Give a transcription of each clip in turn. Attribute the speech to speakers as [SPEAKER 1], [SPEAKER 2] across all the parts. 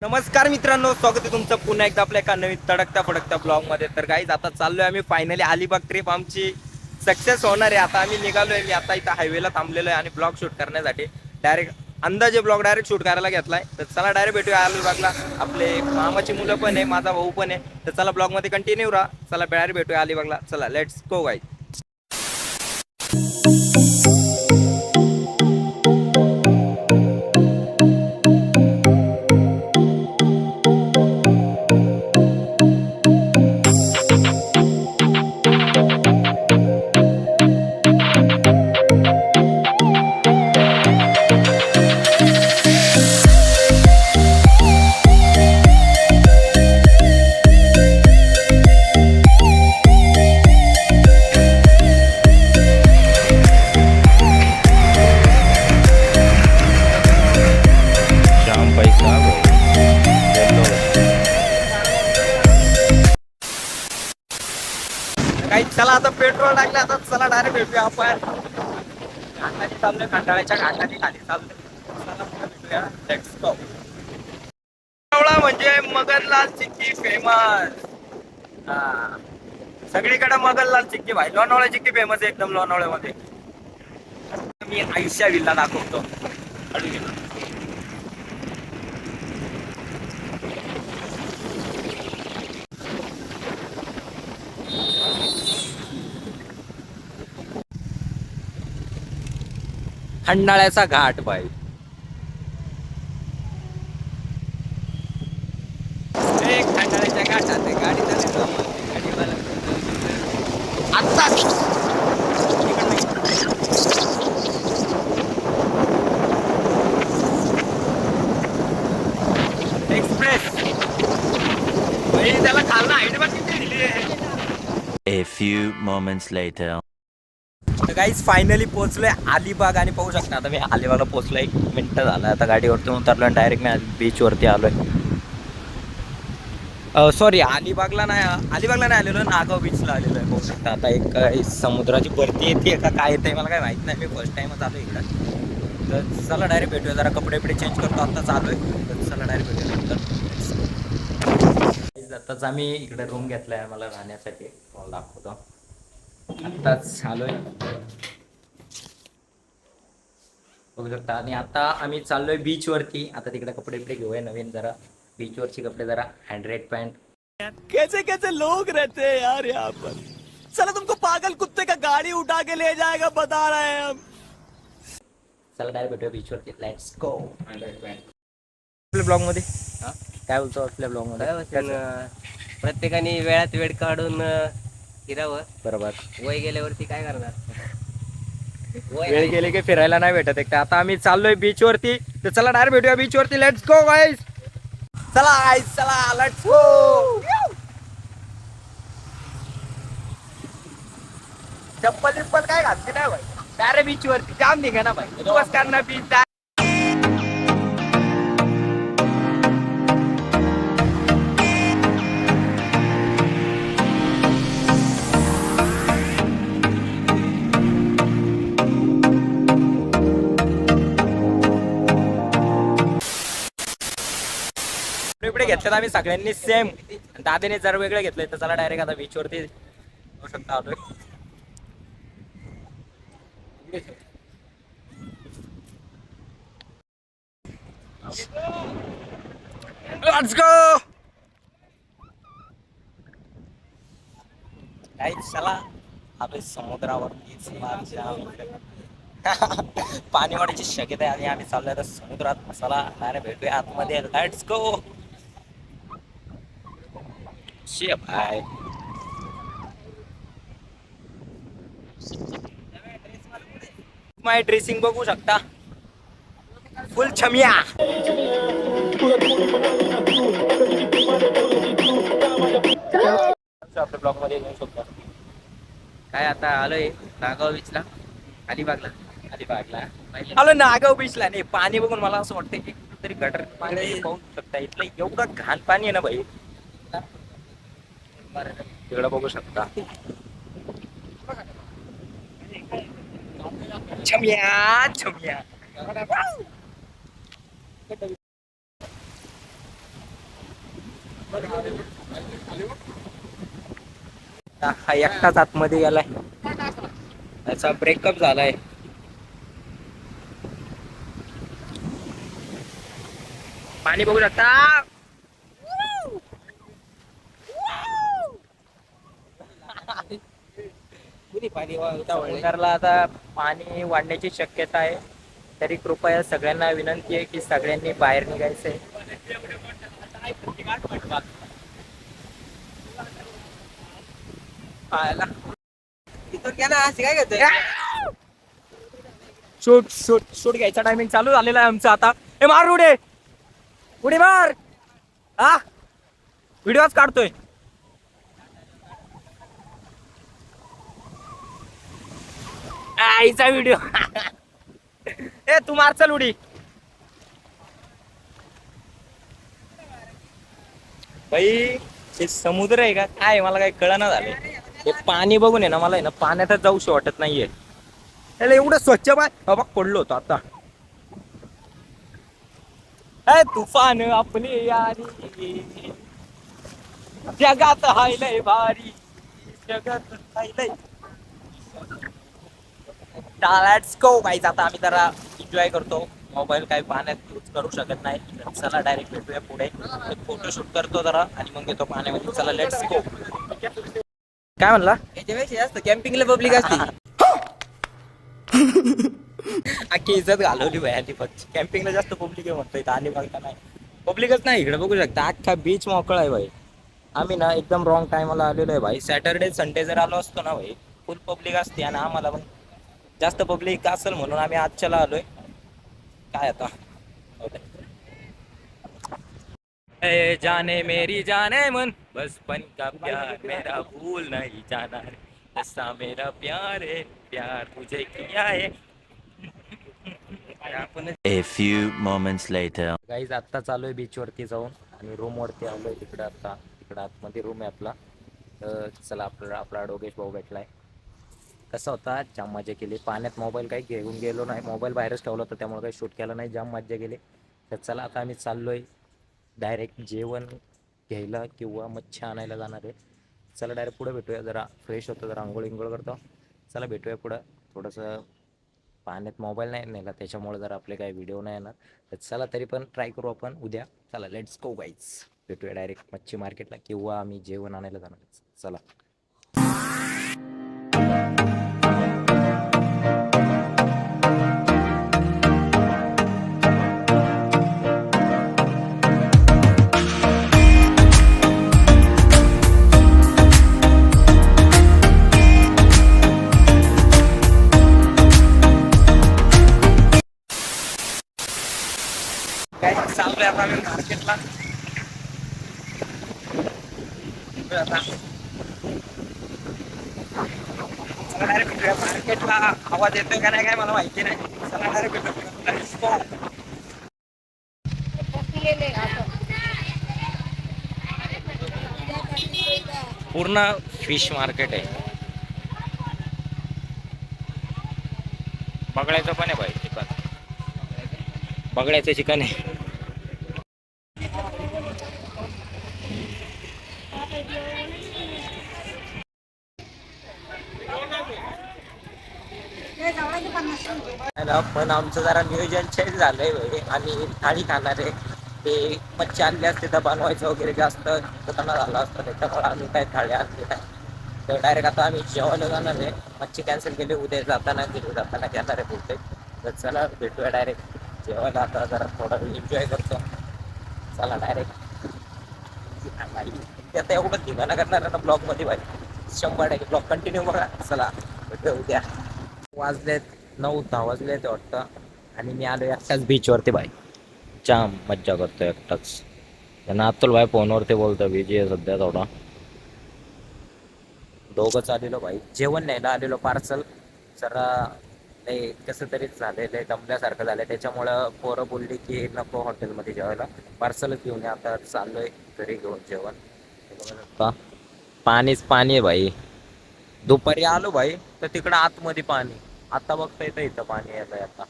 [SPEAKER 1] नमस्कार मित्रांनो, स्वागत आहे तुमचं पुन्हा एकदा आपल्या एका नवीन तडकत्या फडकत्या ब्लॉग मध्ये. तर गाईज आता चाललोय आम्ही फायनली अलिबाग ट्रिप आमची सक्सेस होणार आहे. आता आम्ही निघालोय. मी आता इथं हायवेला थांबलेलो आहे आणि ब्लॉग शूट करण्यासाठी डायरेक्ट अंदाजे ब्लॉग डायरेक्ट शूट करायला घेतलाय. तर चला डायरेक्ट भेटूया अलिबागला. आपले मामाची मुलं पण आहे, माझा भाऊ पण आहे. तर चला ब्लॉग मध्ये कंटिन्यू राहा. चला डायरेक्ट भेटूया अलिबागला. चला लेट्स गो गाईज. काही चला आता पेट्रोल टाकलं. आता चला डायरेक्ट भेटूया आपण घाटाने चाललोय. खंडाळ्याच्या घाटाने खाली चाललोय. चला पुढे भेटूया. Let's go. लोणावळा म्हणजे मगनलाल चिक्की फेमस. हा, सगळीकडे मगनलाल चिक्की भाई. लोणावळा चिक्की फेमस आहे एकदम लोणावळ्यामध्ये. मी आयुष्या विल्ला दाखवतो. खंडाळ्याचा घाट भाई. खंडाळ्याच्या घाटात गाडी गाडीवाला आता एक्सप्रेस भाई. त्याला खालना हाईट बघ किती दिली आहे.
[SPEAKER 2] A few moments later.
[SPEAKER 1] Guys finally पोहोचलोय अलिबाग आणि पाहू शकता आता मी अलिबागला पोहोचलोय. 1 मिनिट झालं आता गाडीवरती उतरलोय. डायरेक्ट मी बीच वरती आलोय. सॉरी, अलिबागला नाही आलेलो, नागाव बीचला आलेलो आहे. पाहू शकता आता एक समुद्राची भरती येते का काय येते मला काय माहित नाही. मी फर्स्ट टाइमच आलो इकडं. तर चला डायरेक्ट भेटूया. जरा कपडे चेंज करतो. आता चालू आहे. तर चला डायरेक्ट भेटूया नंतर. आताच आम्ही इकडे रूम घेतलाय आम्हाला राहण्यासाठी. तुम्हाला दाखवतो. आत्ताच आलोय बघू शकता. आणि आता आम्ही चाललोय बीच वरती. आता तिकडे कपडे घेऊया नवीन. जरा बीच वरची कपडे, जरा हँड्रेड पॅन्ट. कैसे कैसे लोग रहते हैं यार यहाँ पर. चला तुमको पागल कुत्ते का गाड़ी उठा के ले जाएगा बता रहे हैं हम. चला डायरेक्ट भेटूया बीच वरती. Let's go. हँड्रेड पॅन्ट आपल्या ब्लॉग मध्ये काय बोलतो. आपल्या ब्लॉग मध्ये
[SPEAKER 3] प्रत्येकाने वेळात वेळ काढून फिरावं.
[SPEAKER 1] बरोबर.
[SPEAKER 3] वय गेल्यावरती काय करणार.
[SPEAKER 1] वेळ गेले की फिरायला नाही भेटत एक. आता आम्ही चाललोय बीच वरती. तर चला डायरेक्ट भेटूया बीच वरती. Let's go guys. चला गाईज, चला लेट्स गो. चप्पल काय घातली नाही भाई. डायरेक्ट बीच वरती जाम निघा ना भाई. दिवस करणार बीच. इकडे घेतलं आम्ही सगळ्यांनी सेम. दादाने जर वेगळं घेतलंय. तर चला डायरेक्ट आता बीच वरती होऊ शकता आलोय. Let's go. चला आलोय समुद्रावरती. पाणी वाढायची शक्यता आहे आणि आम्ही चाललोय आता समुद्रात. चला डायरेक्ट भेटूया आतमध्ये. Let's go. Bye. My dressing बघू शकता. फुल छमिया. आपल्या ब्लॉग मध्ये येऊ शकतो.
[SPEAKER 3] काय आता आलोय नागाव बीचला. अलिबागला
[SPEAKER 1] आलो नागाव बीचला. नाही, पाणी बघून मला असं वाटतं की तरी गटर पाणी पाहू शकता. इथलं एवढं घाण पाणी आहे ना भाई. तिकडं बघू शकता. छम्या छम्या. हा एकटाच आतमध्ये गेलाय, त्याचा ब्रेकअप झालाय. पाणी बघू शकता. समुद्राला आता पाणी वाढण्याची शक्यता आहे. तरी कृपया सगळ्यांना विनंती आहे की सगळ्यांनी बाहेर निघायचंय. शूट शूट शूट घ्यायचा टायमिंग चालू झालेला आहे आमचा आता. हे मार उडे, उडी मार. हा व्हिडिओच काढतोय. आईचा व्हिडिओ. ए तू मार चल उडी. बाई हे समुद्र आहे का काय मला काही कळना झालंय. हे पाणी बघून आहे ना मला आहे ना पाण्यातच जाऊशी वाटत नाहीये. त्याला एवढं स्वच्छ पाय बघ पडलो होतो आता. ए तुफान आपली यारी जगात हायलय भारी, जगात हायलय. Let's go guys. आता आम्ही जरा एन्जॉय करतो. मोबाईल काही पाण्यात यूज करू शकत नाही. तर चला डायरेक्ट भेटूया पुढे. फोटोशूट करतो जरा आणि मग येतो पाण्यामध्ये. चला लेट्स गो. काय म्हणला?
[SPEAKER 3] याच्यापेक्षा जास्त कॅम्पिंगला पब्लिक असते.
[SPEAKER 1] अख्खी इज्जत घालवली भाई आधी फक्त. कॅम्पिंगला जास्त पब्लिक आहे म्हणतोय, आणि बघता नाही पब्लिकच नाही इकडे. बघू शकता अख्खा बीच मोकळा आहे भाई. आम्ही ना एकदम रॉंग टायमाला आलेलो आहे भाई. सॅटर्डे संडे जर आलो असतो ना भाई फुल पब्लिक असते. आणि आम्हाला पण जास्त पब्लिक असेल म्हणून आम्ही आजच्याला आलोय. काय आता ए जाने मेरी जाने मन बचपन का प्यार मेरा भूल नहीं जाना रे, ऐसा मेरा प्यार है, प्यार तुझे किया है. आपण
[SPEAKER 2] A few moments later.
[SPEAKER 1] Guys आत्ता चालू आहे बीच वरती जाऊन आणि रूम वरती आलोय. तिकडे आता तिकडे आतमध्ये रूम आहे आपला. तर चला आपला डोगेश भाऊ भेटलाय. कसा होता जाम मजा केली. पाण्यात मोबाईल काही घेऊन गेलो नाही, मोबाईल बाहेरच ठेवला होता त्यामुळे काही शूट केला नाही. जाम मजा गेली. तर चला आता आम्ही चाललोय डायरेक्ट जेवण घ्यायला किंवा मच्छी आणायला जाणार आहे. चला डायरेक्ट पुढे भेटूया. जरा फ्रेश होतो, जरा आंघोळ इंघोळ करतो. चला भेटूया पुढं. थोडंसं पाण्यात मोबाईल नाही नेला त्याच्यामुळे जर आपले काही व्हिडिओ नाही येणार. तर चला तरी पण ट्राय करू आपण उद्या. चला लेट्स गो गाईज. भेटूया डायरेक्ट मच्छी मार्केटला किंवा आम्ही जेवण आणायला जाणार. चला. काय चाललंय आता आम्ही मार्केटला. चला डायरेक्ट भेटूया मार्केटला. आवाज येतोय का नाही काय मला माहिती नाही. चला डायरेक्ट भेटूया. पूर्ण फिश मार्केट आहे. बगड्याचं पण आहे भाई चिकन. बगड्याचं चिकन आहे. पण आमचं जरा नियोजन चेंज झालंय भाई. आम्ही थाळी खाणार आहे. ते मच्छी आणली असते तर बनवायचं वगैरे जास्त दुकाना झालं असतं त्याच्यामुळे आम्ही काय थाळी आणली नाही. तर डायरेक्ट आता आम्ही जेवायला जाणार आहे. मच्छी कॅन्सल केली, उद्या जाताना घेणार आहे बहुतेक. तर चला भेटूया डायरेक्ट जेवायला. आता जरा थोडा एन्जॉय करतो. चला डायरेक्ट. आता एवढं ठिकाणा करणार आहे ना ब्लॉगमध्ये भाई. 100% ब्लॉग कंटिन्यू बघा. चला भेटूया उद्या. वाजलेत 9-10 वाजले ते वाटतं. आणि मी आलो एकटाच बीचवरती भाई. जाम मज्जा करतो एकटाच. त्यांना अतुल भाई फोनवरती बोलतो, बिजी आहे सध्या थोडा. दोघंच आलेलो भाई. जेवण न्यायला आलेलो पार्सल. जरा नाही कसं तरीच झालेलं आहे, दमल्यासारखं झालं. त्याच्यामुळं पोरं बोलली की नको हॉटेलमध्ये जेवायला, पार्सलच घेऊन या. आता चाललोय घरी घेऊन जेवण. पाणीच पाणी आहे भाई. दुपारी आलो भाई तर तिकडं आतमध्ये पाणी. आता बघता येतं इथं पाणी येतंय. आता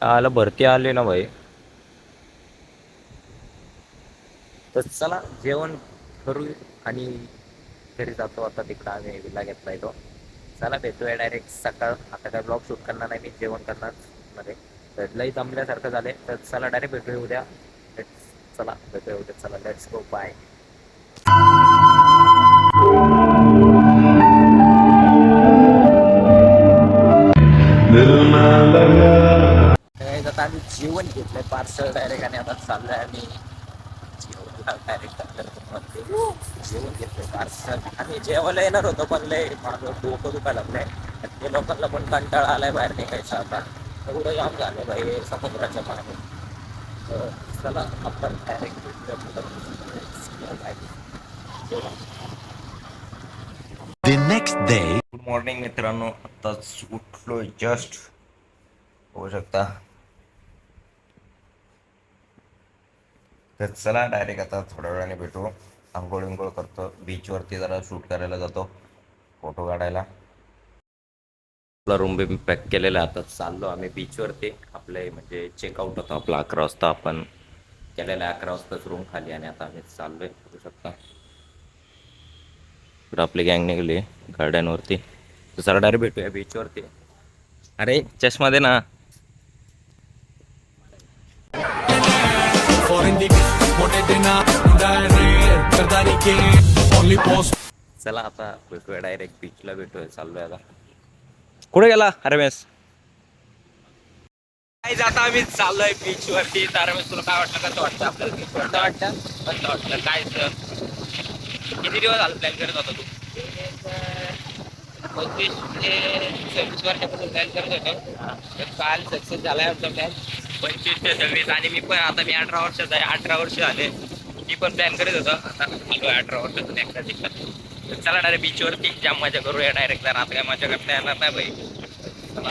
[SPEAKER 1] आला भरती आली ना भाई. तर चला जेवण करू आणि घरी जातो. आता तिकडं आम्ही विला घेतलाय तो. चला भेटूया डायरेक्ट सकाळ. आता काय ब्लॉग शूट करणार नाही मी, जेवण करणार मध्ये. तर लई जमल्यासारखं झाले. तर चला डायरेक्ट भेटूया उद्या. चला भेटूया उद्या. चला लेट्स गो बाय. आता आम्ही जेवण घेतलंय पार्सल डायरेक्ट आणि आता चाललंय आम्ही डायरेक्ट जेवण घेतलंय पार्सल. आणि जेवायला येणार होतं पण लय माझं डोकं दुखायला लागलंय. ते लोकांना पण कंटाळा आलाय बाहेर निघायचा आता. एवढं जाम झालं बाई समुद्राच्या पाणी. तर चला आपण direct
[SPEAKER 2] The next day.
[SPEAKER 1] Good morning मित्रांनो. आताच उठलोय जस्ट, होऊ शकता. तर चला डायरेक्ट आता थोड्या वेळाने भेटू. आंघोळ विंघोळ करतो, बीचवरती जरा शूट करायला जातो, फोटो काढायला. रूम बी पॅक केलेला. आता चाललो आम्ही बीचवरती. आपले म्हणजे चेकआउट होतं आपला 11 वाजता. आपण केलेला 11 वाजताच रूम खाली आणि आता आम्ही चाललोय, बघू शकता. तर आपली गँग निघली गार्डनवरती. तर चला डायरेक्ट भेटूया बीचवरती. अरे चष्मा दे ना. चला आता भेटूया डायरेक्ट बीचला भेटूया. चाललोय आता. कुठे गेला अरे मेस? काय आता आम्ही चाललोय बीच वरती. तर तुला काय वाटतं, कसं वाटतं आपल्याला बीच वरती? वाटतं कसं वाटतं काय? किती दिवस झालं प्लॅन करत होता तू? 25 ते 26 वर्षापासून प्लॅन करत होतो. तर काल सक्सेस झालाय आमचा प्लॅन. 25 ते 26. आणि मी पण आता मी 18 वर्षाचा आहे. 18 वर्ष झाले. मी पण प्लॅन करत होतो. आता आलो 18 वर्षातून एकदा तिकडं. तर चला डायरेक्ट बीचवरती जाम मजा करूया डायरेक्ट. जर आता काय मजा करता येणार नाही भाई. चला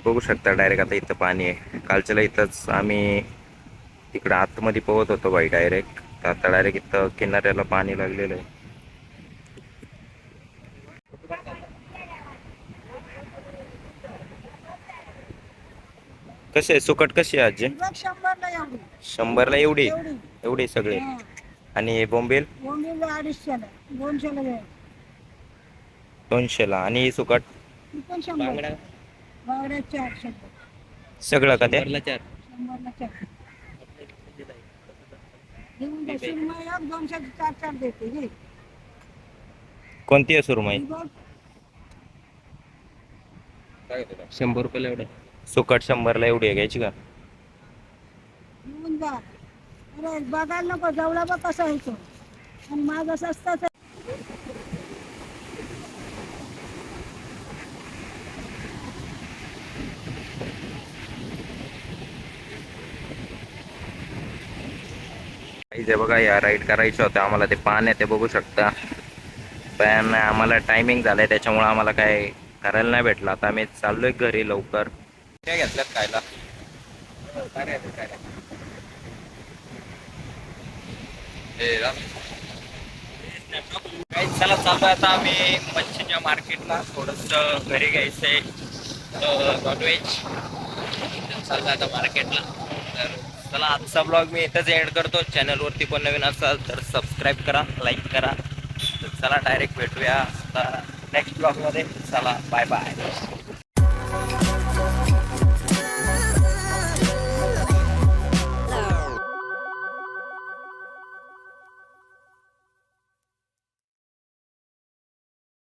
[SPEAKER 1] बघू शकता डायरेक्ट. आता इथं पाणी आहे. कालच्याला इथंच आम्ही तिकडं आतमध्ये पोहत होतो बाई डायरेक्ट. तर आता डायरेक्ट इथं किनाऱ्याला पाणी लागलेलं आहे. कसे आहे सुकट? कशी आहे आजी? 100ला एवढी एवढी सगळे. आणि हे बोंबील 200ला. आणि ही सुकट सगळं का ते? कोणती आहे सुरमई? 100 रुपयाला एवढं. सुकट 100ला एवढी आहे, घ्यायची का?
[SPEAKER 4] बघायला नको, जवळा बघ कसा आहे तो. आणि माझा सस्ताच आहे.
[SPEAKER 1] इथे बघा या राईड करायचं होतं आम्हाला. ते पान आहे ते बघू शकता. पण आम्हाला टायमिंग झालंय त्याच्यामुळे आम्हाला काय करायला नाही भेटलं. आता आम्ही चाललोय घरी लवकर. काय घेतल्यात खायला? चला चाललोय आता आम्ही मच्छीच्या मार्केटला. थोडस घरी घ्यायचंय नॉनव्हेज. चाललोय आता मार्केटला. तर चला आजचा ब्लॉग मी इथंच एंड करतो. चॅनलवरती पण नवीन असाल तर सबस्क्राईब करा, लाईक करा. तर चला डायरेक्ट भेटूया आता नेक्स्ट ब्लॉगमध्ये. चला बाय बाय.